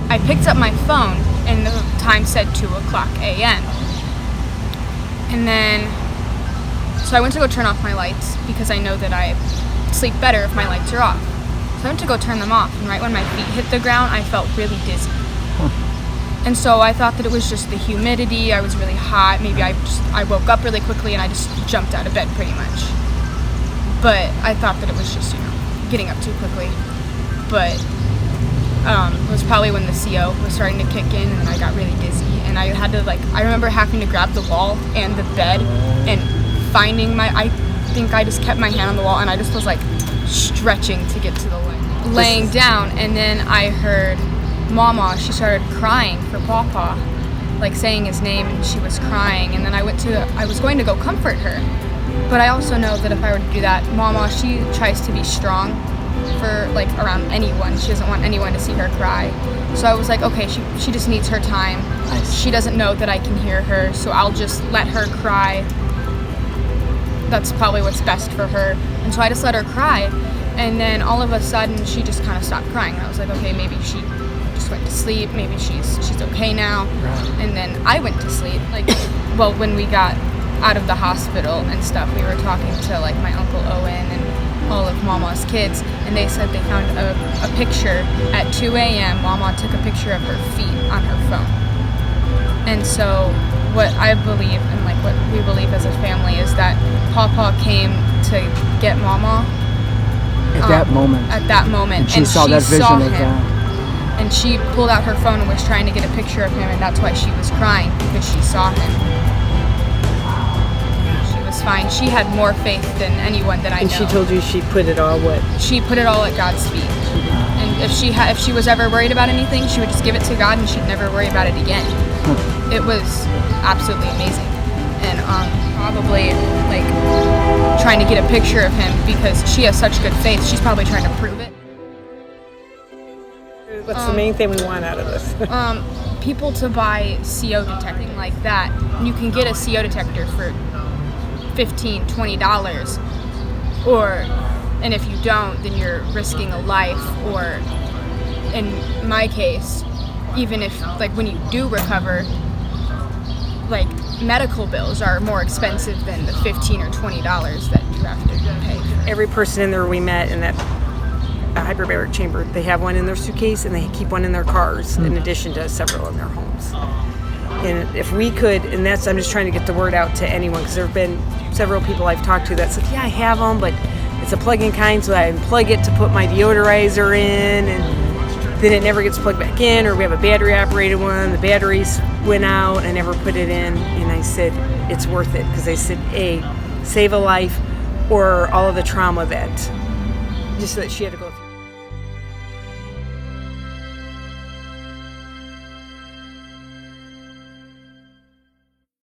I picked up my phone, and the time said 2:00 a.m. And then, so I went to go turn off my lights because I know that I sleep better if my lights are off. So I went to go turn them off, and right when my feet hit the ground, I felt really dizzy. And so I thought that it was just the humidity. I was really hot. Maybe I woke up really quickly and I just jumped out of bed pretty much. But I thought that it was just, getting up too quickly. But it was probably when the CO was starting to kick in, and I got really dizzy. And I had to I remember having to grab the wall and the bed and finding I think I just kept my hand on the wall, and I just was stretching to get to the laying down. And then I heard Mama, she started crying for Papa, saying his name, and she was crying. And then I was going to go comfort her. But I also know that if I were to do that, Mama, she tries to be strong for around anyone. She doesn't want anyone to see her cry. So I was like, okay, she just needs her time. Nice. She doesn't know that I can hear her, so I'll just let her cry. That's probably what's best for her. And so I just let her cry. And then all of a sudden, she just kind of stopped crying. And I was like, okay, maybe she just went to sleep. Maybe she's okay now. Right. And then I went to sleep. When we got out of the hospital and stuff, we were talking to my Uncle Owen and all of Mama's kids, and they said they found a picture at 2 a.m. Mama took a picture of her feet on her phone. And so what I believe and what we believe as a family is that Papa came to get Mama At that moment. And she saw that vision of that. And she pulled out her phone and was trying to get a picture of him, and that's why she was crying, because she saw him. She was fine. She had more faith than anyone that I know. And she told you she put it all what? She put it all at God's feet. And if she was ever worried about anything, she would just give it to God, and she'd never worry about it again. It was absolutely amazing. And probably trying to get a picture of him because she has such good faith. She's probably trying to prove it. What's the main thing we want out of this? People to buy CO detecting like that. You can get a CO detector for $15, $20, and if you don't, then you're risking a life. Or in my case, even if when you do recover, medical bills are more expensive than the $15 or $20 that you have to pay. Every person in there we met in that hyperbaric chamber, they have one in their suitcase and they keep one in their cars, in addition to several in their homes. And if we could, I'm just trying to get the word out to anyone, because there have been several people I've talked to that said, yeah, I have them, but it's a plug-in kind, so I unplug it to put my deodorizer in, and then it never gets plugged back in. Or we have a battery-operated one, the batteries went out, I never put it in. And I said, it's worth it, because I said, A, save a life, or all of the trauma that she had to go through.